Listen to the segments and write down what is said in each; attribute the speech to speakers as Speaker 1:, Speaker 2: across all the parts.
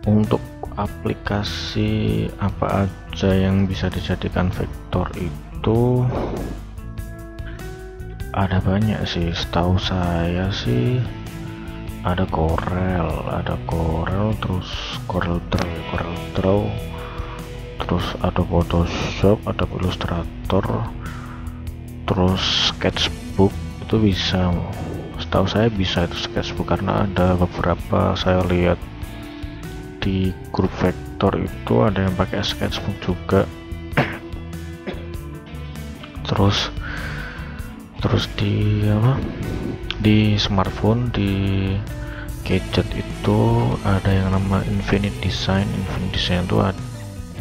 Speaker 1: Untuk aplikasi apa aja yang bisa dijadikan vektor itu ada banyak sih, setahu saya sih ada Corel, terus Corel Draw, terus ada Photoshop, ada Illustrator, terus Sketchbook. Itu bisa, setahu saya bisa itu Sketchbook, karena ada beberapa saya lihat di grup vektor itu ada yang pakai Sketchbook juga. terus di smartphone, di gadget itu ada yang nama Infinite Design itu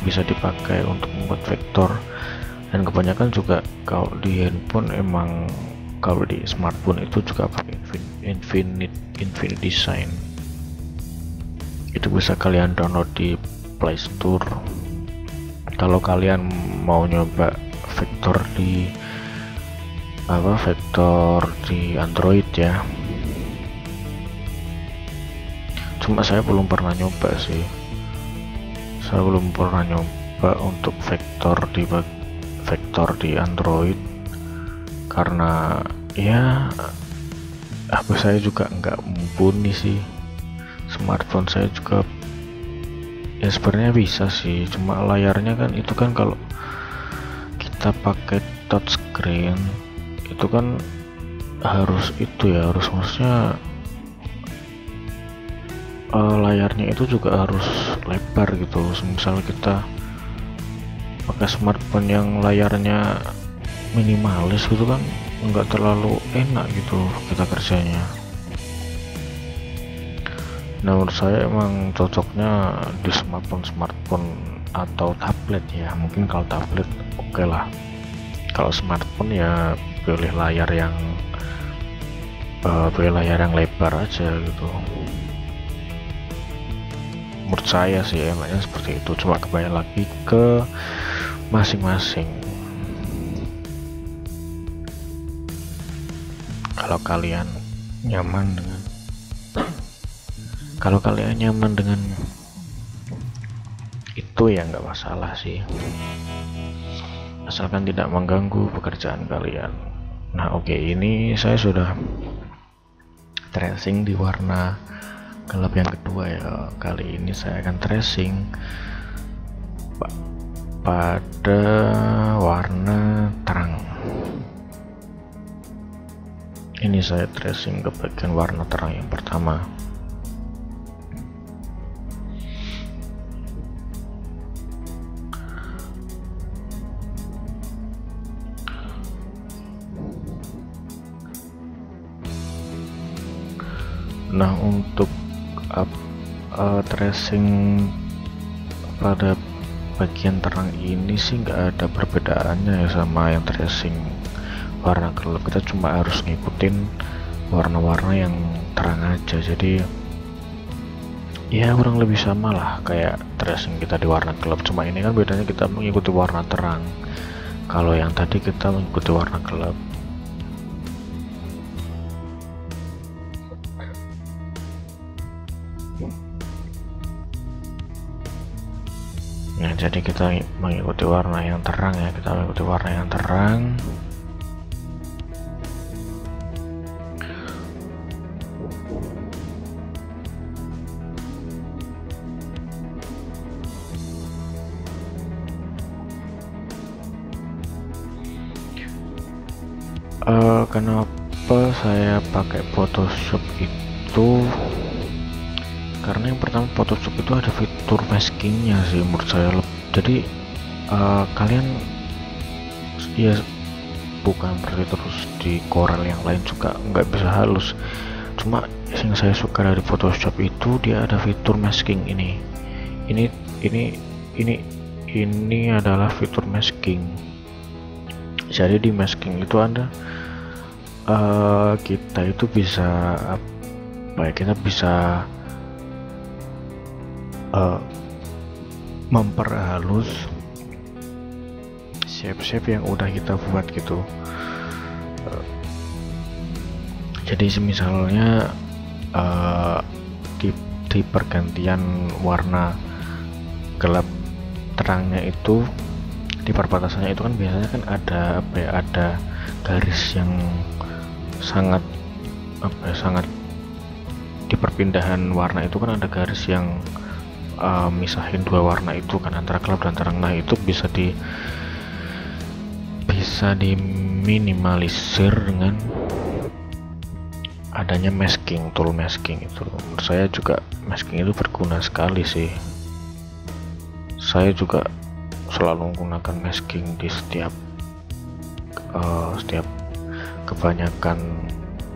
Speaker 1: bisa dipakai untuk membuat vektor, dan kebanyakan juga kalau di handphone kalau di smartphone itu juga pakai Infinite Design. Itu bisa kalian download di Play Store kalau kalian mau nyoba vektor di Android ya. Cuma saya belum pernah nyoba sih, untuk vektor di Android, karena ya HP saya juga nggak mumpuni sih. Smartphone saya juga ya sebenarnya bisa sih, cuma layarnya kan itu kan kalau kita pakai touchscreen itu kan harusnya layarnya itu juga harus lebar gitu. Misal kita pakai smartphone yang layarnya minimalis gitu kan nggak terlalu enak gitu kita kerjanya. Nah, menurut saya emang cocoknya di smartphone atau tablet ya. Mungkin kalau tablet oke lah. Kalau smartphone ya pilih layar yang lebar aja gitu. Menurut saya sih emangnya seperti itu, cuma kembali lagi ke masing-masing. Kalau kalian nyaman dengan itu ya nggak masalah sih, asalkan tidak mengganggu pekerjaan kalian. Nah oke, ini saya sudah tracing di warna gelap yang kedua ya. Kali ini saya akan tracing pada warna terang. Ini saya tracing ke bagian warna terang yang pertama. Nah, untuk tracing pada bagian terang ini sih nggak ada perbedaannya ya sama yang tracing warna gelap. Kita cuma harus ngikutin warna-warna yang terang aja, jadi ya kurang lebih sama lah kayak tracing kita di warna gelap. Cuma ini kan bedanya kita mengikuti warna terang, kalau yang tadi kita mengikuti warna gelap. Nah, jadi kita mengikuti warna yang terang ya, kita mengikuti warna yang terang. Kenapa saya pakai Photoshop itu? Karena yang pertama Photoshop itu ada fitur maskingnya sih menurut saya. Jadi kalian ya bukan berarti terus di Corel yang lain juga nggak bisa halus. Cuma yang saya suka dari Photoshop itu dia ada fitur masking ini. Ini adalah fitur masking. Jadi di masking itu kita itu bisa kita bisa memperhalus shape-shape yang udah kita buat gitu. Jadi misalnya di pergantian warna gelap terangnya itu, di perbatasannya itu kan biasanya kan ada apa ya, ada garis yang sangat sangat di perpindahan warna itu kan ada garis yang misahin dua warna itu kan, antara gelap dan terang. Nah itu bisa diminimalisir dengan adanya masking, tool masking itu. Menurut saya juga masking itu berguna sekali sih. Saya juga selalu menggunakan masking di setiap kebanyakan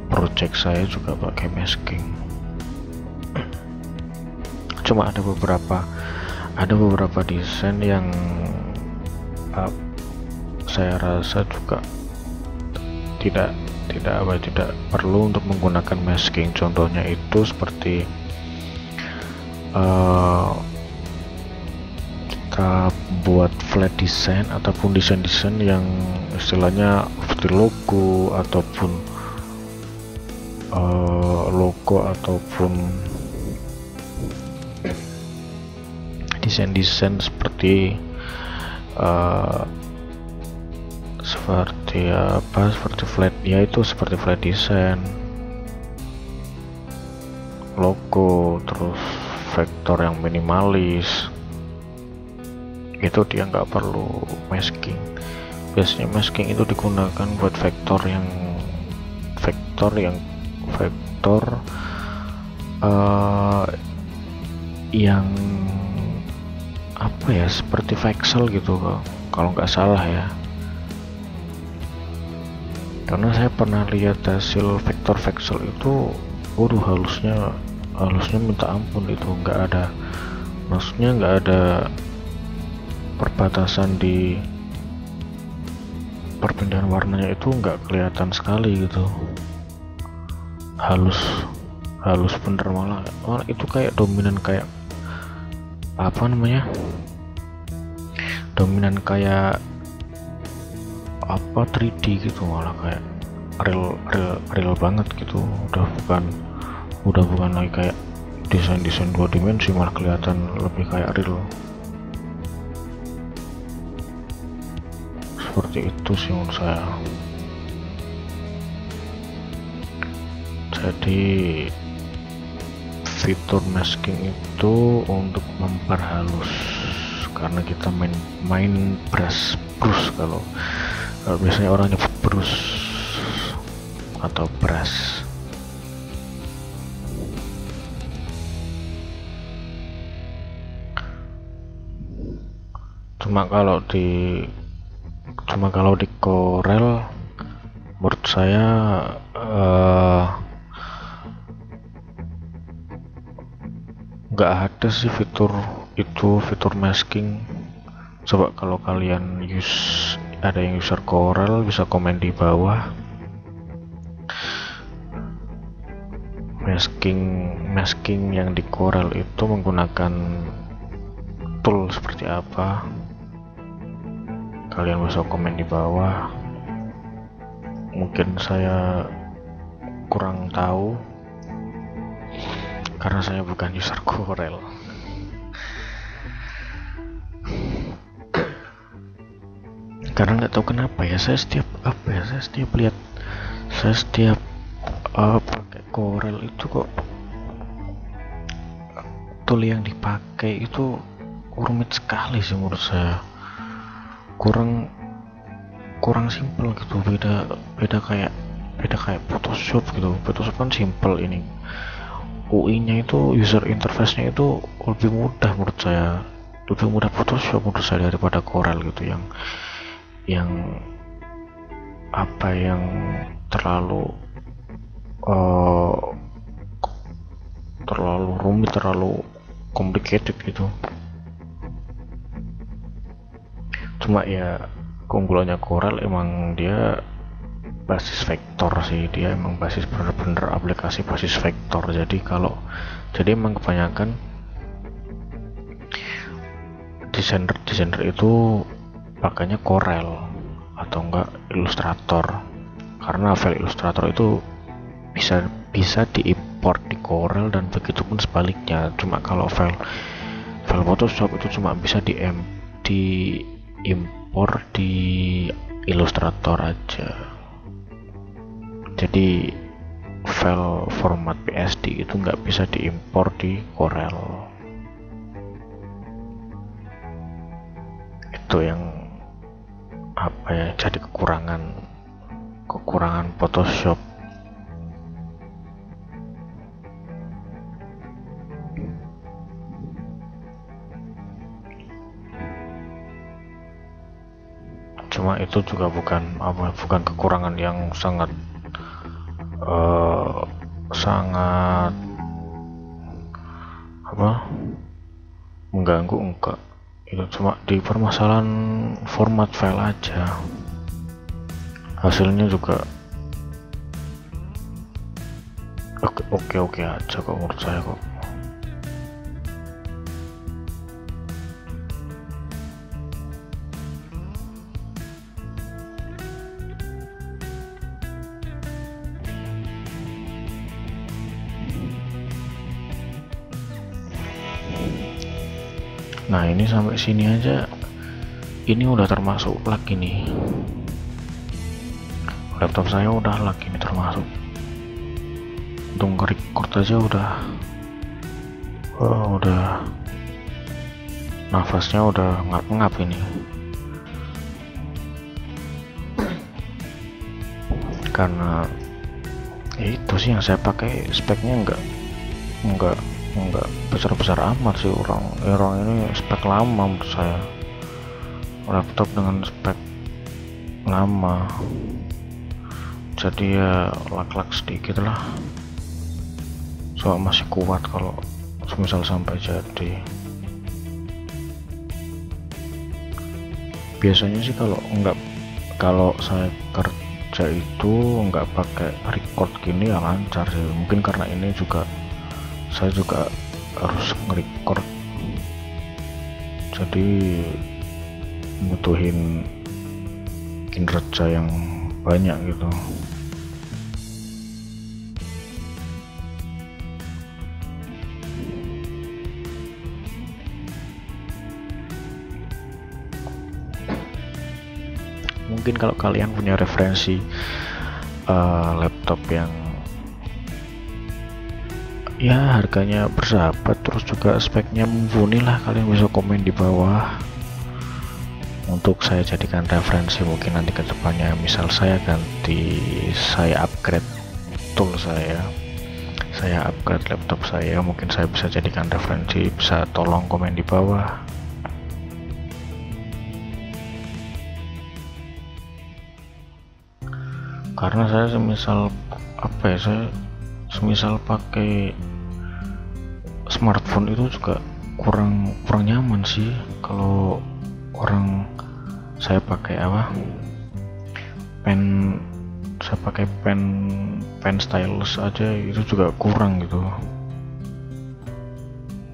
Speaker 1: project saya juga pakai masking. Cuma ada beberapa desain yang saya rasa juga tidak perlu untuk menggunakan masking. Contohnya itu seperti kita buat flat design ataupun desain yang istilahnya seperti logo ataupun desain seperti seperti flat, yaitu seperti flat design, logo, terus vektor yang minimalis, itu dia nggak perlu masking. Biasanya masking itu digunakan buat vektor yang apa ya, seperti voxel gitu kalau nggak salah ya, karena saya pernah lihat hasil vektor voxel itu, halusnya minta ampun. Itu nggak ada perbatasan di perpindahan warnanya, itu nggak kelihatan sekali gitu, halus bener. Malah itu kayak dominan, kayak dominan kayak 3D gitu, malah kayak real banget gitu. Udah bukan lagi kayak desain 2 dimensi, malah kelihatan lebih kayak real. Seperti itu sih menurut saya. Jadi fitur masking itu untuk memperhalus, karena kita main brush. Kalau biasanya orang nyebut brush atau brush. Cuma kalau di Corel menurut saya nggak ada sih fitur masking. Coba kalau kalian ada yang user Corel, bisa komen di bawah. Masking yang di Corel itu menggunakan tool seperti apa, kalian bisa komen di bawah. Mungkin saya kurang tahu karena saya bukan user Corel. Karena nggak tahu kenapa ya, saya setiap pakai Corel itu kok tool yang dipakai itu rumit sekali sih menurut saya. Kurang simple gitu, beda kayak Photoshop gitu. Photoshop kan simple, ini UI-nya itu, user interface-nya itu lebih mudah menurut saya, lebih mudah Photoshop menurut saya daripada Corel gitu, yang terlalu rumit, terlalu complicated gitu. Cuma ya keunggulannya Corel emang dia basis vektor sih, dia emang basis bener-bener aplikasi basis vektor. Jadi emang kebanyakan desainer itu pakainya Corel atau enggak Illustrator, karena file Illustrator itu bisa diimport di Corel, dan begitu pun sebaliknya. Cuma kalau file Photoshop itu cuma bisa diimpor di Illustrator aja. Jadi file format PSD itu nggak bisa diimpor di Corel. Itu yang apa ya, jadi kekurangan Photoshop. Cuma itu juga bukan kekurangan yang sangat mengganggu, enggak. Itu cuma di permasalahan format file aja. Hasilnya juga oke aja kok menurut saya kok. Nah, ini sampai sini aja, ini udah termasuk lag ini. Laptop saya udah lag ini termasuk. Untuk record aja udah nafasnya udah ngap-ngap ini. Karena ya itu sih yang saya pakai, speknya enggak besar-besar amat sih. Orang ini spek lama menurut saya, laptop dengan spek lama, jadi ya lag-lag sedikit lah. Soal masih kuat kalau misal sampai jadi. Biasanya sih kalau saya kerja itu nggak pakai record gini ya lancar sih. Mungkin karena ini juga saya juga harus nge-record, jadi butuhin kinerja yang banyak gitu. Mungkin kalau kalian punya referensi laptop yang ya harganya bersahabat, terus juga speknya mumpuni lah, kalian bisa komen di bawah untuk saya jadikan referensi. Mungkin nanti ke depannya misal saya upgrade tool saya upgrade laptop saya, mungkin saya bisa jadikan referensi. Bisa tolong komen di bawah. Karena saya semisal pakai smartphone itu juga kurang nyaman sih. Kalau saya pakai pen stylus aja itu juga kurang gitu.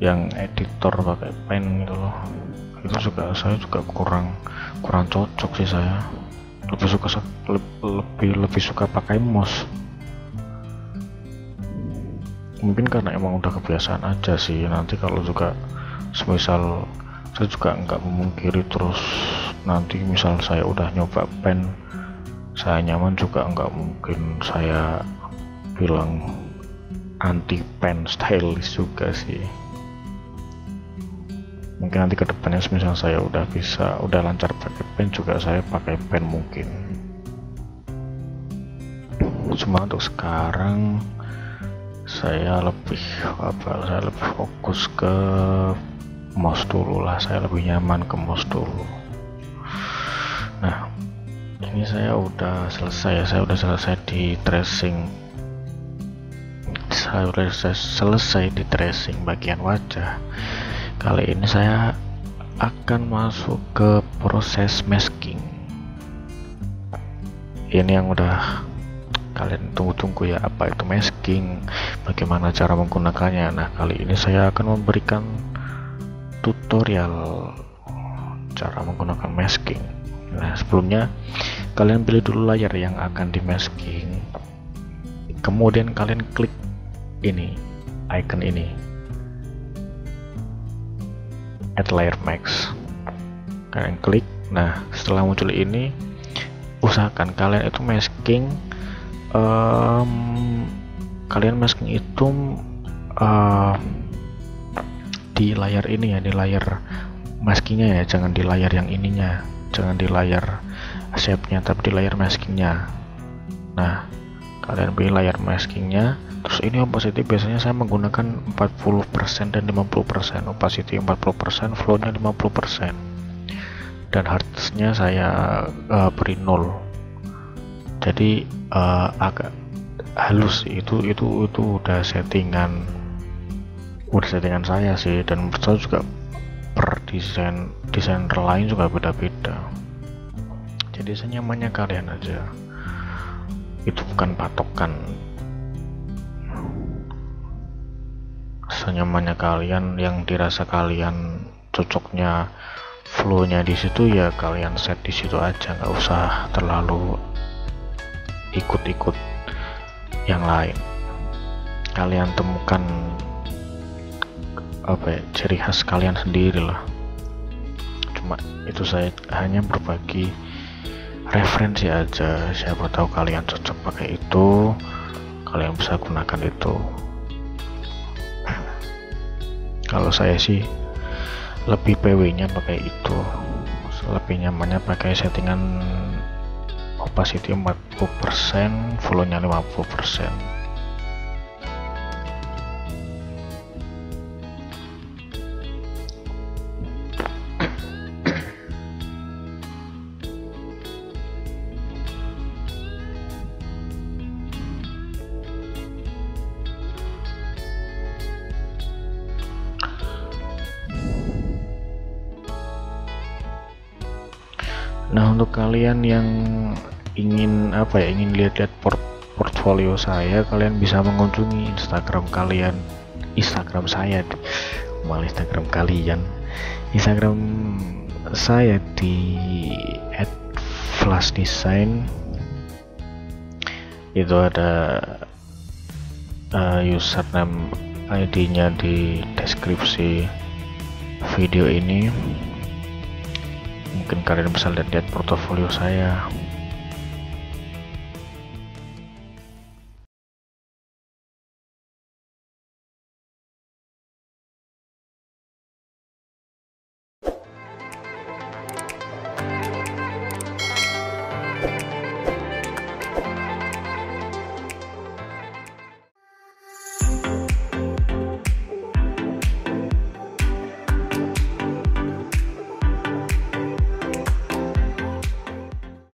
Speaker 1: Yang editor pakai pen gitu loh, itu juga saya juga kurang cocok sih. Saya lebih suka pakai mouse. Mungkin karena emang udah kebiasaan aja sih. Nanti kalau juga semisal saya juga nggak memungkiri, terus nanti misal saya udah nyoba pen saya nyaman juga, nggak mungkin saya bilang anti pen stylus juga sih. Mungkin nanti kedepannya misal saya udah lancar pakai pen juga, saya pakai pen mungkin. Cuma untuk sekarang saya lebih fokus ke mouse dulu lah. Saya lebih nyaman ke mouse dulu. Nah, ini saya udah selesai di tracing. Saya udah selesai di tracing bagian wajah. Kali ini saya akan masuk ke proses masking. Ini yang udah kalian tunggu-tunggu ya, apa itu masking, bagaimana cara menggunakannya. Nah, kali ini saya akan memberikan tutorial cara menggunakan masking. Nah, sebelumnya kalian pilih dulu layar yang akan di masking, kemudian kalian klik ini icon ini, add layer mask, kalian klik. Nah, setelah muncul ini, usahakan kalian itu masking, kalian masking itu di layar ini ya, di layar maskingnya ya, jangan di layar yang ininya, jangan di layar shape-nya, tapi di layar maskingnya. Nah, kalian pilih layar maskingnya. Terus ini opacity biasanya saya menggunakan 40% dan 50%. Opacity 40%, flow-nya 50%, dan hertznya saya beri 0. Jadi agak halus sih. Itu udah settingan saya sih, dan menurut saya juga per desainer lain juga beda-beda. Jadi senyamannya kalian aja, itu bukan patokan. Senyamannya kalian, yang dirasa kalian cocoknya, flow-nya di situ ya kalian set di situ aja, nggak usah terlalu ikut-ikut yang lain. Kalian temukan ciri khas kalian sendiri lah. Cuma itu saya hanya berbagi referensi aja, siapa tahu kalian cocok pakai itu, kalian bisa gunakan itu. Kalau saya sih lebih PW nya pakai itu, lebih nyamannya pakai settingan opacity 40%, flow nya 50%. Nah, untuk kalian yang ingin lihat-lihat portfolio saya, kalian bisa mengunjungi Instagram saya di @flashdesign. Itu ada username, ID-nya di deskripsi video ini. Mungkin kalian bisa lihat portofolio saya.